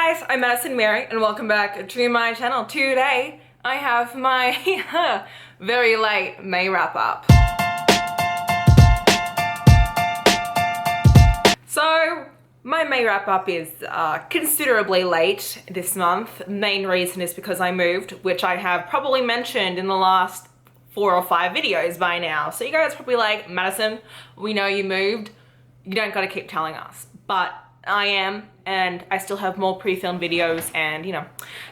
guys, I'm Madison Mary and welcome back to my channel. Today I have my very late May wrap up. So my May wrap up is considerably late this month. Main reason is because I moved, which I have probably mentioned in the last 4 or 5 videos by now. So you guys are probably like, Madison, we know you moved. You don't gotta keep telling us. But I am, and I still have more pre-filmed videos, and you know,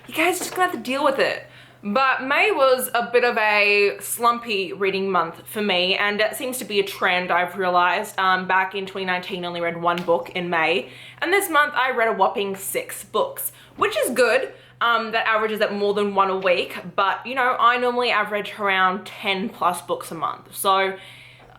you guys just gonna have to deal with it. But May was a bit of a slumpy reading month for me, and it seems to be a trend I've realized. Back in 2019, I only read 1 book in May, and this month I read a whopping 6 books, which is good. That averages at more than 1 a week, but you know, I normally average around 10 plus books a month, so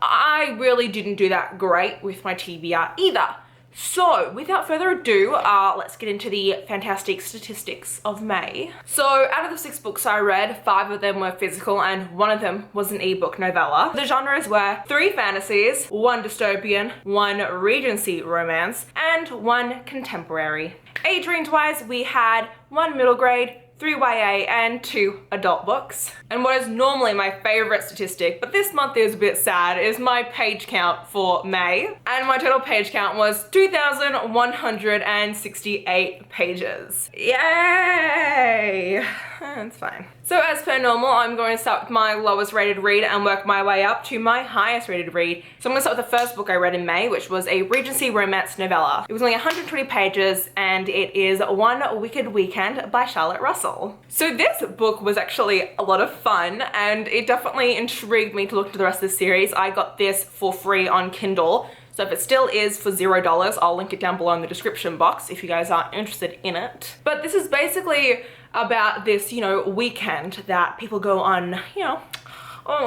I really didn't do that great with my TBR either. So without further ado, let's get into the fantastic statistics of May. So out of the 6 books I read, 5 of them were physical and 1 of them was an ebook novella. The genres were 3 fantasies, 1 dystopian, 1 Regency romance, and 1 contemporary. Age range wise, we had 1 middle grade, 3 YA, and 2 adult books. And what is normally my favorite statistic, but this month is a bit sad, is my page count for May. And my total page count was 2,168 pages. Yay! That's fine. So as per normal, I'm going to start with my lowest rated read and work my way up to my highest rated read. So I'm going to start with the first book I read in May, which was a Regency romance novella. It was only 120 pages and it is One Wicked Weekend by Charlotte Russell. So this book was actually a lot of fun and it definitely intrigued me to look into the rest of the series. I got this for free on Kindle. So if it still is for $0, I'll link it down below in the description box if you guys are interested in it. But this is basically about this, you know, weekend that people go on, you know,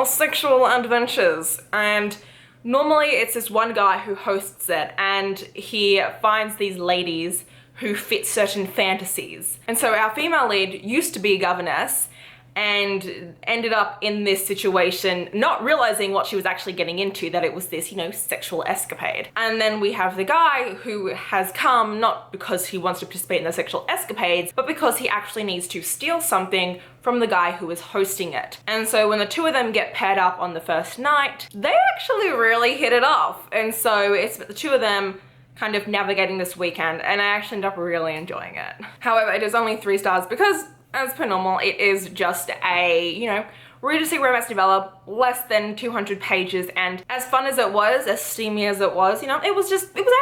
sexual adventures. And normally it's this one guy who hosts it and he finds these ladies who fit certain fantasies. And so our female lead used to be a governess and ended up in this situation, not realizing what she was actually getting into, that it was this, you know, sexual escapade. And then we have the guy who has come, not because he wants to participate in the sexual escapades, but because he actually needs to steal something from the guy who is hosting it. And so when the 2 of them get paired up on the first night, they actually really hit it off. And so it's the 2 of them kind of navigating this weekend, and I actually ended up really enjoying it. However, it is only 3 stars because, as per normal, it is just a, you know, Regency romance novella, less than 200 pages, and as fun as it was, as steamy as it was, you know, it was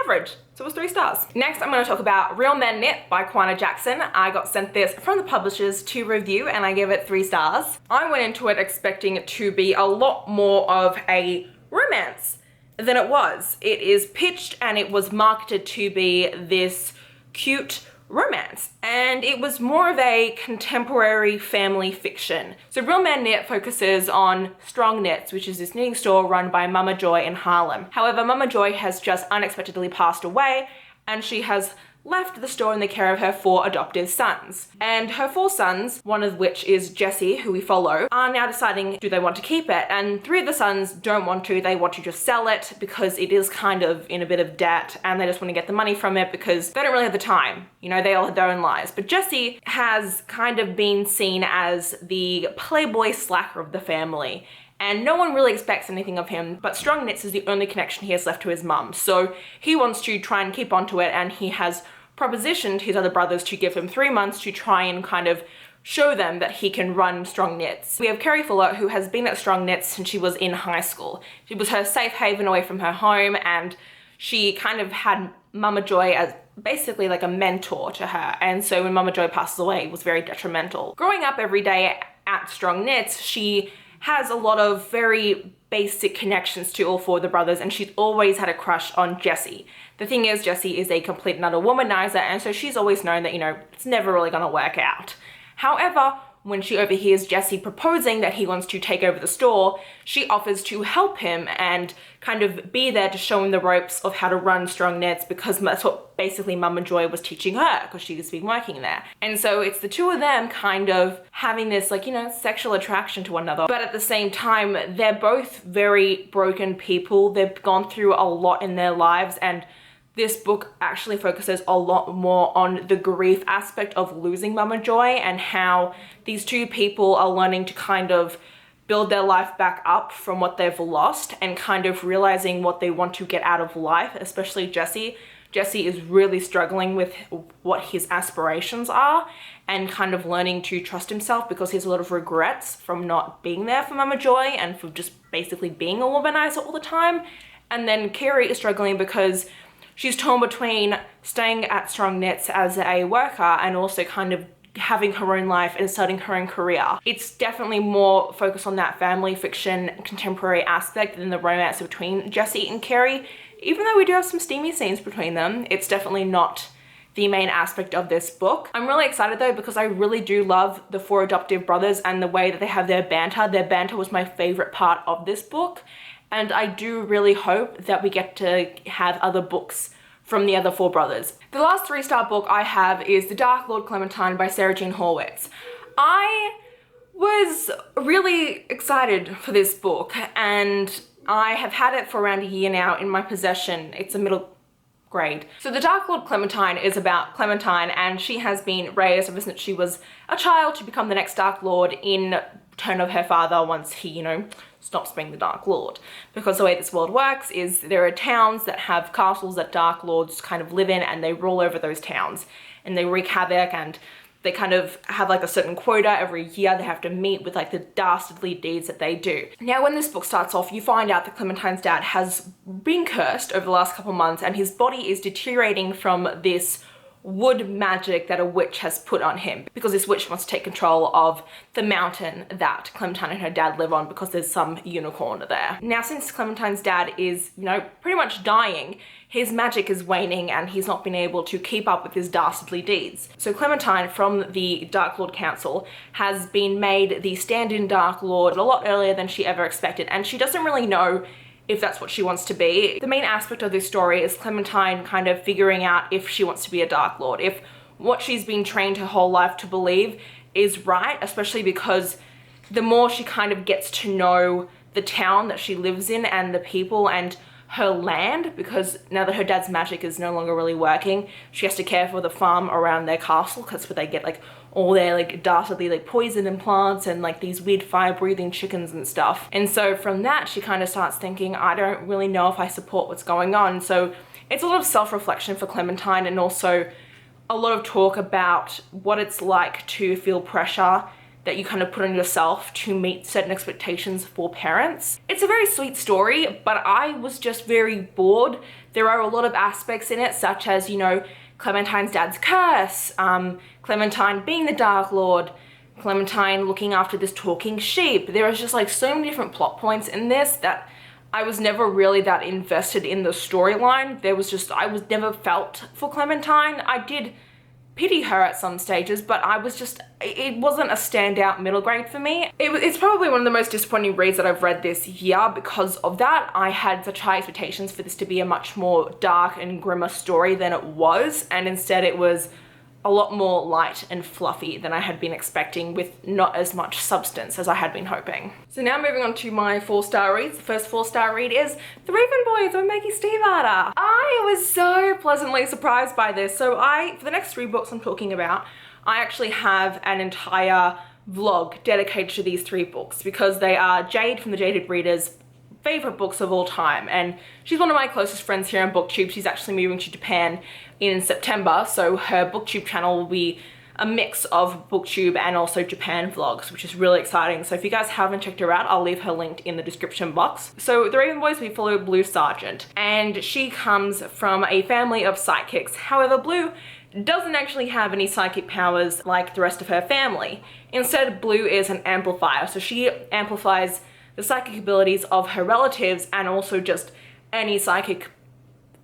average. So it was 3 stars. Next, I'm going to talk about Real Men Knit by Kwana Jackson. I got sent this from the publishers to review and I gave it 3 stars. I went into it expecting it to be a lot more of a romance than it was. It is pitched and it was marketed to be this cute romance, and it was more of a contemporary family fiction. So Real Men Knit focuses on Strong Knits, which is this knitting store run by Mama Joy in Harlem. However, Mama Joy has just unexpectedly passed away and she has left the store in the care of her 4 adoptive sons. And her 4 sons, one of which is Jesse, who we follow, are now deciding do they want to keep it. And 3 of the sons don't want to, they want to just sell it because it is kind of in a bit of debt and they just want to get the money from it because they don't really have the time. You know, they all have their own lives. But Jesse has kind of been seen as the playboy slacker of the family. And no one really expects anything of him, but Strong Knits is the only connection he has left to his mum. So he wants to try and keep onto it, and he has propositioned his other brothers to give him 3 months to try and kind of show them that he can run Strong Knits. We have Carrie Fuller, who has been at Strong Knits since she was in high school. It was her safe haven away from her home, and she kind of had Mama Joy as basically like a mentor to her. And so when Mama Joy passes away, it was very detrimental. Growing up every day at Strong Knits, she has a lot of very basic connections to all 4 of the brothers, and she's always had a crush on Jessie. The thing is, Jessie is a complete and utter womanizer, and so she's always known that, you know, it's never really gonna work out. However, when she overhears Jesse proposing that he wants to take over the store, she offers to help him and kind of be there to show him the ropes of how to run Strong Knits, because that's what basically Mama Joy was teaching her, because she's been working there. And so it's the 2 of them kind of having this, like, you know, sexual attraction to one another. But at the same time, they're both very broken people. They've gone through a lot in their lives, and this book actually focuses a lot more on the grief aspect of losing Mama Joy and how these two people are learning to kind of build their life back up from what they've lost and kind of realizing what they want to get out of life, especially Jesse. Jesse is really struggling with what his aspirations are and kind of learning to trust himself because he has a lot of regrets from not being there for Mama Joy and for just basically being a womanizer all the time. And then Kiri is struggling because she's torn between staying at Strong Knits as a worker and also kind of having her own life and starting her own career. It's definitely more focused on that family fiction contemporary aspect than the romance between Jesse and Kiri. Even though we do have some steamy scenes between them, it's definitely not the main aspect of this book. I'm really excited though because I really do love the four adoptive brothers and the way that they have their banter. Their banter was my favorite part of this book, and I do really hope that we get to have other books from the other four brothers. The last 3-star book I have is The Dark Lord Clementine by Sarah Jean Horwitz. I was really excited for this book and I have had it for around a year now in my possession. It's a middle grade. So The Dark Lord Clementine is about Clementine, and she has been raised ever since she was a child to become the next Dark Lord in turn of her father once he, you know, stops being the Dark Lord. Because the way this world works is there are towns that have castles that Dark Lords kind of live in, and they rule over those towns and they wreak havoc, and they kind of have like a certain quota every year they have to meet with like the dastardly deeds that they do. Now when this book starts off, you find out that Clementine's dad has been cursed over the last couple months and his body is deteriorating from this wood magic that a witch has put on him, because this witch wants to take control of the mountain that Clementine and her dad live on because there's some unicorn there. Now since Clementine's dad is, you know, pretty much dying, his magic is waning and he's not been able to keep up with his dastardly deeds. So Clementine from the Dark Lord Council has been made the stand-in Dark Lord a lot earlier than she ever expected, and she doesn't really know if that's what she wants to be. The main aspect of this story is Clementine kind of figuring out if she wants to be a Dark Lord, if what she's been trained her whole life to believe is right, especially because the more she kind of gets to know the town that she lives in and the people and her land, because now that her dad's magic is no longer really working, she has to care for the farm around their castle, because that's where they get like all their like dastardly like poison and plants and like these weird fire-breathing chickens and stuff. And so from that she kind of starts thinking, I don't really know if I support what's going on. So it's a lot of self-reflection for Clementine, and also a lot of talk about what it's like to feel pressure that you kind of put on yourself to meet certain expectations for parents. It's a very sweet story, but I was just very bored. There are a lot of aspects in it, such as, you know, Clementine's dad's curse, Clementine being the Dark Lord, Clementine looking after this talking sheep. There is just like so many different plot points in this that I was never really that invested in the storyline. I was never felt for Clementine. I did pity her at some stages, but it wasn't a standout middle grade for me. It's probably one of the most disappointing reads that I've read this year because of that. I had such high expectations for this to be a much more dark and grimmer story than it was, and instead it was a lot more light and fluffy than I had been expecting, with not as much substance as I had been hoping. So now moving on to my 4-star reads. The first 4-star read is The Raven Boys by Maggie Stiefvater. I was so pleasantly surprised by this. So for the next 3 books I'm talking about, I actually have an entire vlog dedicated to these 3 books because they are Jade from the Jaded Readers' favorite books of all time, and she's one of my closest friends here on BookTube. She's actually moving to Japan in September, so her BookTube channel will be a mix of BookTube and also Japan vlogs, which is really exciting. So if you guys haven't checked her out, I'll leave her linked in the description box. So the Raven Boys, we follow Blue Sargent, and she comes from a family of psychics. However, Blue doesn't actually have any psychic powers like the rest of her family. Instead, Blue is an amplifier, so she amplifies the psychic abilities of her relatives and also just any psychic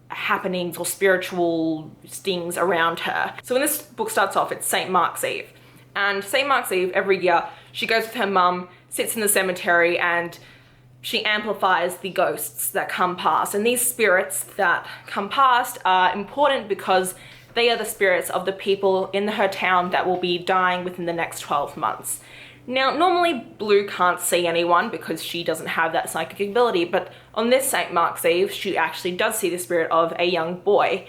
happenings or spiritual things around her. So when this book starts off, it's St. Mark's Eve. And St. Mark's Eve, every year, she goes with her mum, sits in the cemetery, and she amplifies the ghosts that come past. And these spirits that come past are important because they are the spirits of the people in her town that will be dying within the next 12 months. Now, normally Blue can't see anyone because she doesn't have that psychic ability, but on this St. Mark's Eve, she actually does see the spirit of a young boy.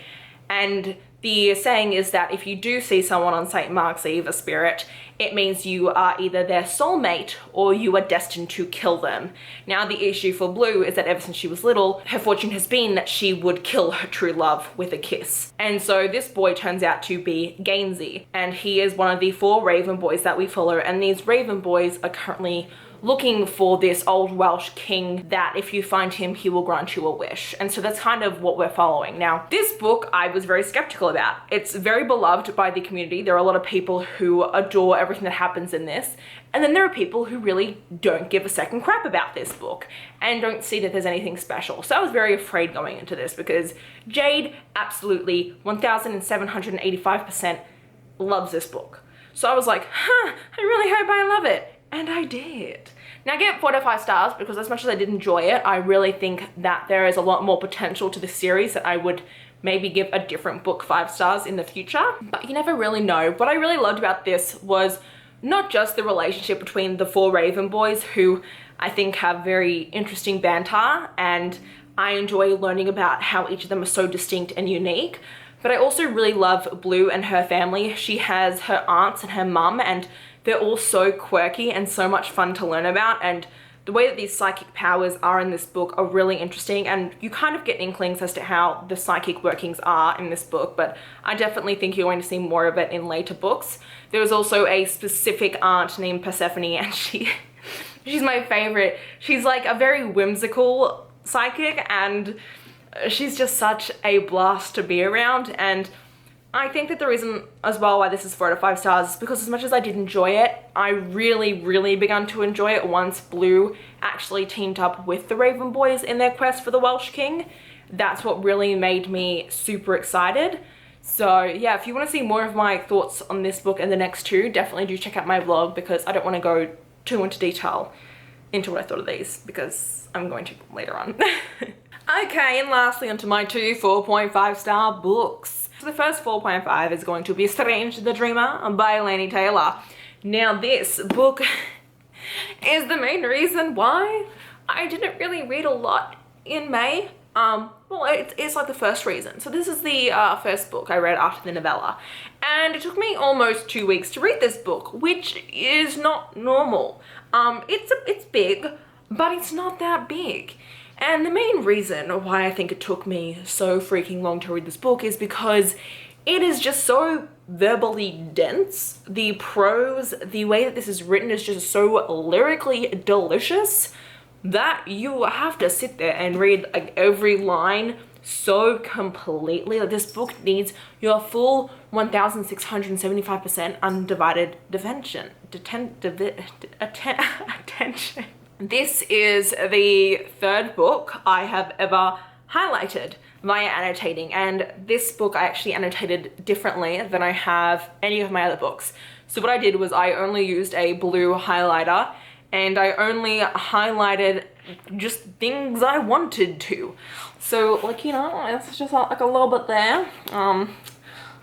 And the saying is that if you do see someone on St. Mark's Eve, a spirit, it means you are either their soulmate or you are destined to kill them. Now, the issue for Blue is that ever since she was little, her fortune has been that she would kill her true love with a kiss. And so this boy turns out to be Gainsey, and he is one of the 4 Raven boys that we follow, and these Raven boys are currently looking for this old Welsh king that if you find him, he will grant you a wish. And so that's kind of what we're following. Now, this book I was very skeptical about. It's very beloved by the community. There are a lot of people who adore everything that happens in this. And then there are people who really don't give a second crap about this book and don't see that there's anything special. So I was very afraid going into this because Jade absolutely 1,785% loves this book. So I was like, I really hope I love it. And I did. Now I give it 4 out of 5 stars because as much as I did enjoy it, I really think that there is a lot more potential to the series that I would maybe give a different book 5 stars in the future, but you never really know. What I really loved about this was not just the relationship between the 4 Raven boys, who I think have very interesting banter, and I enjoy learning about how each of them are so distinct and unique, but I also really love Blue and her family. She has her aunts and her mum, and they're all so quirky and so much fun to learn about, and the way that these psychic powers are in this book are really interesting, and you kind of get inklings as to how the psychic workings are in this book, but I definitely think you're going to see more of it in later books. There was also a specific aunt named Persephone, and she's my favorite. She's like a very whimsical psychic, and she's just such a blast to be around. And I think that the reason as well why this is 4 out of 5 stars is because as much as I did enjoy it, I really begun to enjoy it once Blue actually teamed up with the Raven boys in their quest for the Welsh king. That's what really made me super excited. So yeah, if you want to see more of my thoughts on this book and the next 2, definitely do check out my vlog, because I don't want to go too into detail into what I thought of these, because I'm going to later on. Okay, and lastly onto my 2 4.5 star books. So the first 4.5 is going to be Strange the Dreamer by Laini Taylor. Now this book is the main reason why I didn't really read a lot in May. Well, it's like the first reason. So this is the first book I read after the novella, and it took me almost 2 weeks to read this book, which is not normal. It's big, but it's not that big. And the main reason why I think it took me so freaking long to read this book is because it is just so verbally dense. The prose, the way that this is written is just so lyrically delicious that you have to sit there and read like every line so completely. Like, this book needs your full 1,675% undivided attention. This is the 3rd book I have ever highlighted via annotating, and this book I actually annotated differently than I have any of my other books. So what I did was I only used a blue highlighter, and I only highlighted just things I wanted to. So like, you know, it's just like a little bit there,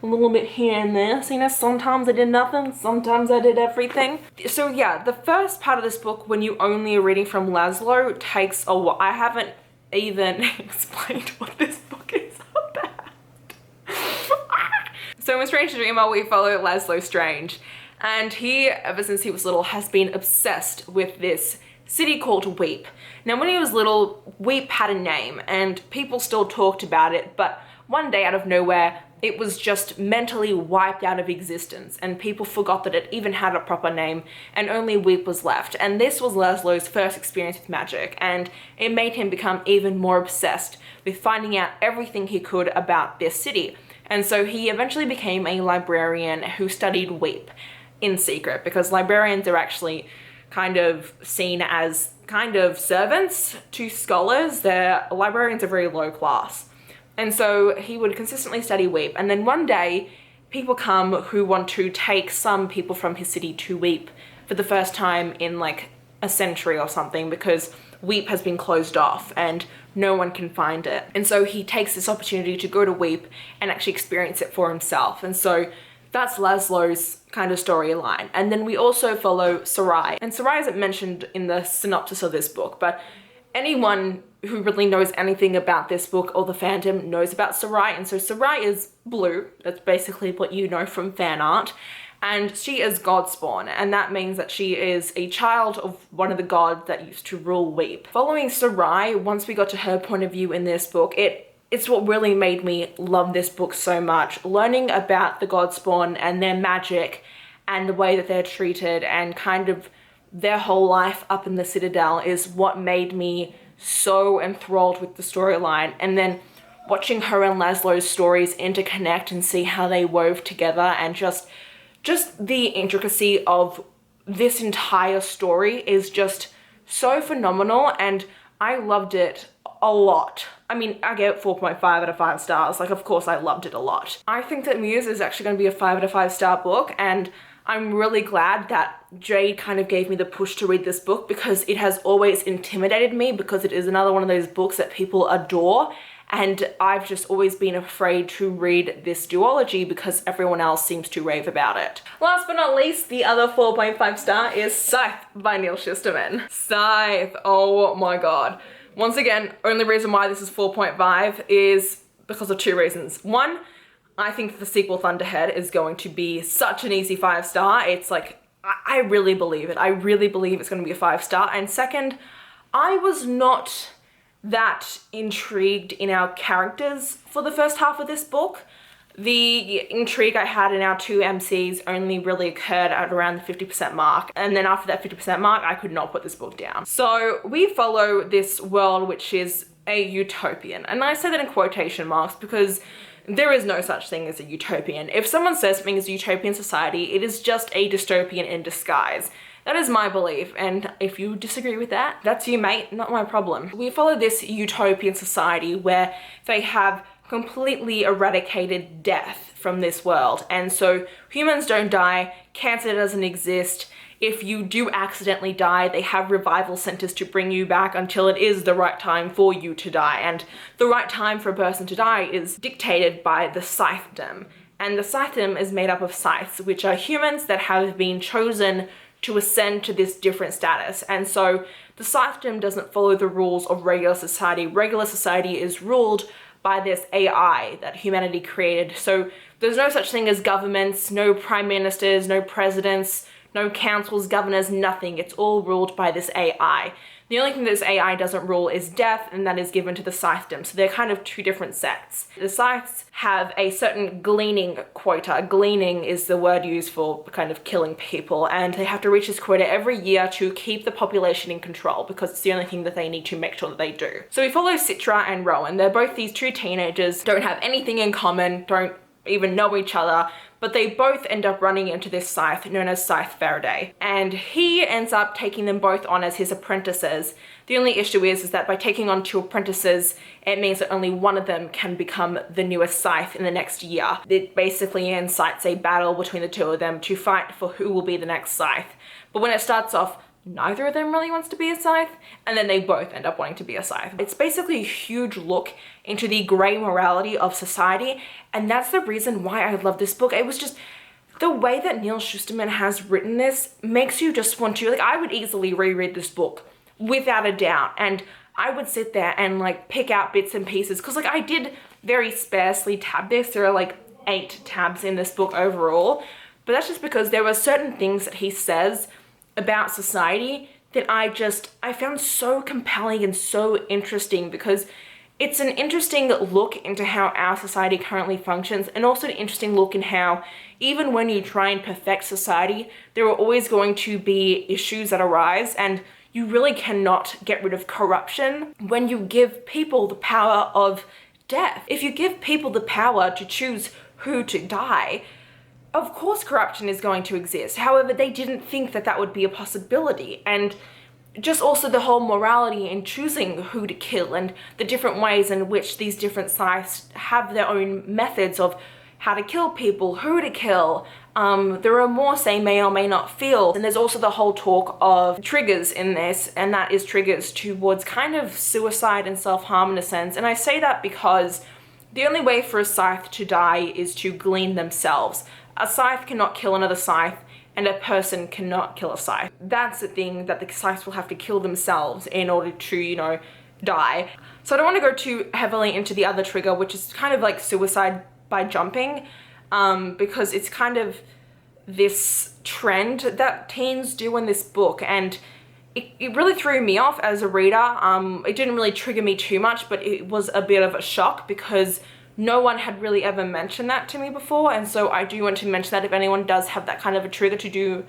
a little bit here and there. So, you know, sometimes I did nothing, sometimes I did everything. So yeah, the first part of this book, when you only are reading from Laszlo, takes a while. I haven't even explained what this book is about. So in Strange the Dreamer, we follow Laszlo Strange, and he, ever since he was little, has been obsessed with this city called Weep. Now when he was little, Weep had a name and people still talked about it, but one day out of nowhere, it was just mentally wiped out of existence, and people forgot that it even had a proper name, and only Weep was left. And this was Laszlo's first experience with magic, and it made him become even more obsessed with finding out everything he could about this city. And so he eventually became a librarian who studied Weep in secret, because librarians are actually kind of seen as kind of servants to scholars. Librarians are very low class. And so he would consistently study Weep, and then one day people come who want to take some people from his city to Weep for the first time in like a century or something, because Weep has been closed off and no one can find it. And so he takes this opportunity to go to Weep and actually experience it for himself. And so That's Laszlo's kind of storyline. And then we also follow Sarai. And Sarai isn't mentioned in the synopsis of this book, but anyone who really knows anything about this book or the fandom knows about Sarai. And so Sarai is blue. That's basically what you know from fan art. And she is Godspawn, and that means that she is a child of one of the gods that used to rule Weep. Following Sarai, once we got to her point of view in this book, it's what really made me love this book so much. Learning about the Godspawn and their magic and the way that they're treated and kind of their whole life up in the Citadel is what made me so enthralled with the storyline. And then watching her and Laszlo's stories interconnect and see how they wove together, and just the intricacy of this entire story is just so phenomenal, and I loved it a lot. I mean, I gave it 4.5 out of 5 stars. Like, of course I loved it a lot. I think that Muse is actually going to be a 5 out of 5 star book, and I'm really glad that Jade kind of gave me the push to read this book, because it has always intimidated me, because it is another one of those books that people adore, and I've just always been afraid to read this duology because everyone else seems to rave about it. Last but not least, the other 4.5 star is Scythe by Neal Shusterman. Scythe, oh my god. Once again, only reason why this is 4.5 is because of 2 reasons. One, I think the sequel Thunderhead is going to be such an easy 5 star. It's like, I really believe it. I really believe it's going to be a 5 star. And second, I was not that intrigued in our characters for the first half of this book. The intrigue I had in our 2 MCs only really occurred at around the 50% mark. And then after that 50% mark, I could not put this book down. So we follow this world which is a utopian. And I say that in quotation marks because there is no such thing as a utopian. If someone says something is a utopian society, it is just a dystopian in disguise. That is my belief, and if you disagree with that, that's you, mate, not my problem. We follow this utopian society where they have completely eradicated death from this world, and so humans don't die, cancer doesn't exist. If you do accidentally die, they have revival centers to bring you back until it is the right time for you to die, and the right time for a person to die is dictated by the Scythedom. And the Scythedom is made up of scythes, which are humans that have been chosen to ascend to this different status. And so the Scythedom doesn't follow the rules of regular society. Regular society is ruled by this AI that humanity created. So there's no such thing as governments, no prime ministers, no presidents, no councils, governors, nothing. It's all ruled by this AI. The only thing this AI doesn't rule is death, and that is given to the Scythedom. So they're kind of 2 different sects. The Scythes have a certain gleaning quota. Gleaning is the word used for kind of killing people, and they have to reach this quota every year to keep the population in control, because it's the only thing that they need to make sure that they do. So we follow Citra and Rowan. They're both these 2 teenagers, don't have anything in common, don't even know each other, but they both end up running into this scythe known as Stiefvater, and he ends up taking them both on as his apprentices. The only issue is that by taking on 2 apprentices, it means that only one of them can become the newest scythe in the next year. It basically incites a battle between the 2 of them to fight for who will be the next scythe. But when it starts off, neither of them really wants to be a scythe, and then they both end up wanting to be a scythe. It's basically a huge look into the grey morality of society, and that's the reason why I love this book. It was just the way that Neal Shusterman has written this makes you just want to, like, I would easily reread this book without a doubt, and I would sit there and like pick out bits and pieces, because like I did very sparsely tab this. There are like 8 tabs in this book overall, but that's just because there were certain things that he says about society that I found so compelling and so interesting, because it's an interesting look into how our society currently functions, and also an interesting look in how even when you try and perfect society, there are always going to be issues that arise, and you really cannot get rid of corruption when you give people the power of death. If you give people the power to choose who to die, of course corruption is going to exist. However, they didn't think that that would be a possibility. And just also the whole morality in choosing who to kill, and the different ways in which these different scythes have their own methods of how to kill people, who to kill. The remorse they may or may not feel. And there's also the whole talk of triggers in this, and that is triggers towards kind of suicide and self-harm in a sense. And I say that because the only way for a scythe to die is to glean themselves. a Scythe cannot kill another Scythe, and a person cannot kill a Scythe. That's the thing, that the Scythes will have to kill themselves in order to, you know, die. So I don't want to go too heavily into the other trigger, which is kind of like suicide by jumping, because it's kind of this trend that teens do in this book, and it really threw me off as a reader. It didn't really trigger me too much, but it was a bit of a shock because no one had really ever mentioned that to me before, and so I do want to mention that if anyone does have that kind of a trigger, to do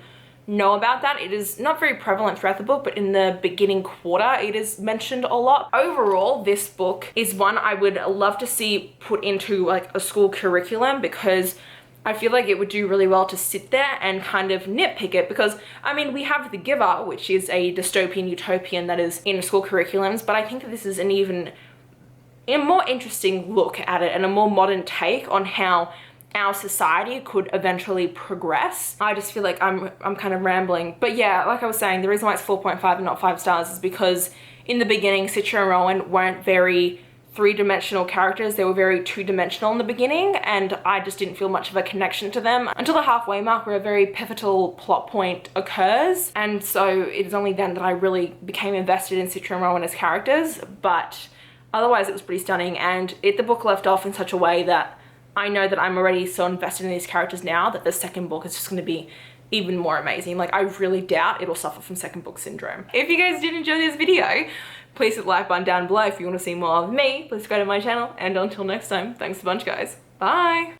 know about that. It is not very prevalent throughout the book, but in the beginning quarter it is mentioned a lot. Overall, this book is one I would love to see put into like a school curriculum, because I feel like it would do really well to sit there and kind of nitpick it, because I mean, we have The Giver, which is a dystopian utopian that is in school curriculums, but I think that this is an even a more interesting look at it and a more modern take on how our society could eventually progress. I just feel like I'm kind of rambling, but yeah, like I was saying, the reason why it's 4.5 and not 5 stars is because in the beginning, Citra and Rowan weren't very three-dimensional characters. They were very two-dimensional in the beginning, and I just didn't feel much of a connection to them until the halfway mark, where a very pivotal plot point occurs, and so it is only then that I really became invested in Citra and Rowan as characters. But otherwise it was pretty stunning, and the book left off in such a way that I know that I'm already so invested in these characters now that the second book is just going to be even more amazing. Like, I really doubt it'll suffer from second book syndrome. If you guys did enjoy this video, please hit the like button down below. If you want to see more of me, please go to my channel, and until next time, thanks a bunch, guys. Bye!